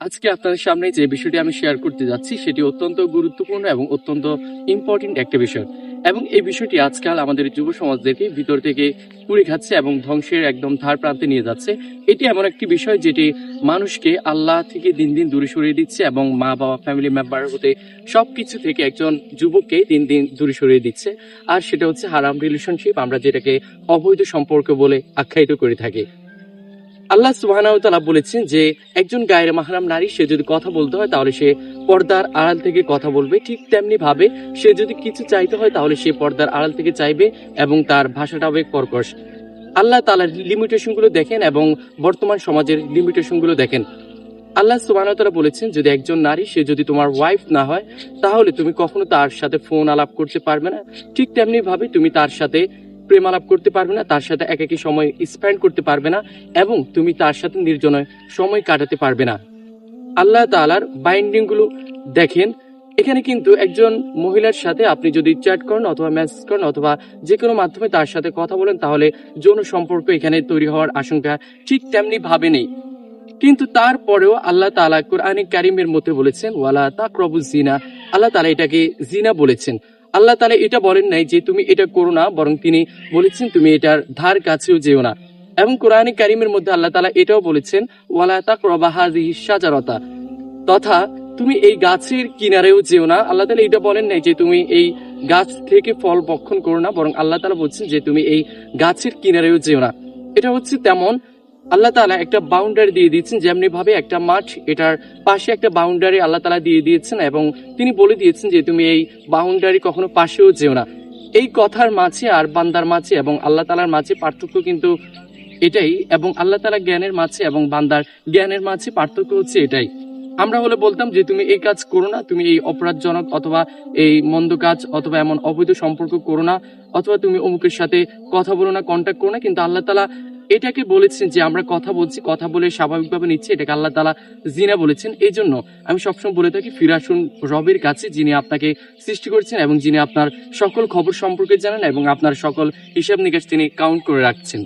আজকে আপনাদের সামনে যে বিষয়টি আমি শেয়ার করতে যাচ্ছি সেটি অত্যন্ত গুরুত্বপূর্ণ এবং অত্যন্ত ইম্পর্টেন্ট একটা বিষয়। এবং এই বিষয়টি আজকাল আমাদের যুব সমাজদেরকে ভিতর থেকে পুড়ে খাচ্ছে এবং ধ্বংসের একদম ধার প্রান্তে নিয়ে যাচ্ছে। এটি এমন একটি বিষয় যেটি মানুষকে আল্লাহ থেকে দিন দিন দূরে সরিয়ে দিচ্ছে এবং মা বাবা ফ্যামিলি মেম্বার হতে সবকিছু থেকে একজন যুবককে দিন দিন দূরে সরিয়ে দিচ্ছে। আর সেটা হচ্ছে হারাম রিলেশনশিপ, আমরা যেটাকে অবৈধ সম্পর্ক বলে আখ্যায়িত করে থাকি। আল্লাহ সুবহানাহু ওয়া তাআলা বলেছেন যে একজন গায়ের মাহরাম নারী সে যদি কথা বলতে হয় তাহলে সে পর্দার আড়াল থেকে কথা বলবে, ঠিক তেমনি ভাবে সে যদি কিছু চাইতে হয় তাহলে সে পর্দার আড়াল থেকে চাইবে এবং তার ভাষাটা হবে কর্কশ। আল্লাহ তাআলার লিমিটেশন গুলো দেখেন এবং বর্তমান সমাজের লিমিটেশন গুলো দেখেন। আল্লাহ সুবহানাহু ওয়া তাআলা বলেছেন যদি একজন নারী সে যদি তোমার ওয়াইফ না হয় তাহলে তুমি কখনো তার সাথে ফোন আলাপ করতে পারবে না, ঠিক তেমনি ভাবে তুমি তার সাথে প্রেম আলাপ করতে পারবে না, তার সাথে একাকী সময় স্পেন্ড করতে পারবে না এবং তুমি তার সাথে নির্জনে সময় কাটাতে পারবে না। আল্লাহ তাআলার বাইন্ডিং গুলো দেখেন। এখানে কিন্তু একজন মহিলার সাথে আপনি যদি চ্যাট করেন অথবা মেসেজ করেন অথবা যে কোনো মাধ্যমে তার সাথে কথা বলেন তাহলে যৌন সম্পর্ক এখানে তৈরি হওয়ার আশঙ্কা ঠিক তেমনি ভাবে নেই। কিন্তু তারপরেও আল্লাহ তাআলা কোরআনে কারিমের মধ্যে বলেছেন ওয়ালা তাকরাবুজ জিনা। আল্লাহ তাআলা এটাকে জিনা বলেছেন। আল্লাহ তাআলা এটা বলেন নাই যে তুমি এটা করো না, বরং তিনি বলেছেন তুমি এটার ধার কাছেও যেও না। এবং কোরআনে কারিমের মধ্যে আল্লাহ তাআলা এটাও বলেছেন ওয়ালা তাকরাবা হাযিহিশ শাজারাতা, তথা তুমি এই গাছের কিনারেও যেও না। আল্লাহ তাআলা এটা বলেন নাই যে তুমি এই গাছ থেকে ফল ভক্ষণ করো না, বরং আল্লাহ তাআলা বলছেন যে তুমি এই গাছের কিনারেও যেও না। এটা হচ্ছে তেমন আল্লাহ তাআলা একটা বাউন্ডারি দিয়ে দিয়েছেন, যেমনি ভাবে একটা মাঠ এটার পাশে একটা বাউন্ডারি আল্লাহ তাআলা দিয়ে দিয়েছেন এবং তিনি বলে দিয়েছেন যে তুমি এই বাউন্ডারি কখনো পাশেও যেও না। এই কথার মাঝে আর বান্দার মাঝে এবং আল্লাহ তাআলার মাঝে পার্থক্য কিন্তু এটাই, এবং আল্লাহ তাআলা জ্ঞানের মাঝে এবং বান্দার জ্ঞানের মাঝে পার্থক্য হচ্ছে এটাই। আমরা হলে বলতাম যে তুমি এই কাজ করো না, তুমি এই অপরাধজনক অথবা এই মন্দ কাজ অথবা এমন অবৈধ সম্পর্ক করো না, অথবা তুমি অমুকের সাথে কথা বলো না, কন্ট্যাক্ট করো না। কিন্তু আল্লাহ তাআলা এটাকে বলেছেন যে আমরা কথা বলছি, কথা বলে স্বাভাবিকভাবে নিচ্ছি, এটাকে আল্লাহ তাআলা জিনা বলেছেন। এই জন্য আমি সবসময় বলে থাকি ফিরে আসুন রবের কাছে, যিনি আপনাকে সৃষ্টি করেছেন এবং যিনি আপনার সকল খবর সম্পর্কে জানেন এবং আপনার সকল হিসাব নিকাশ তিনি কাউন্ট করে রাখছেন।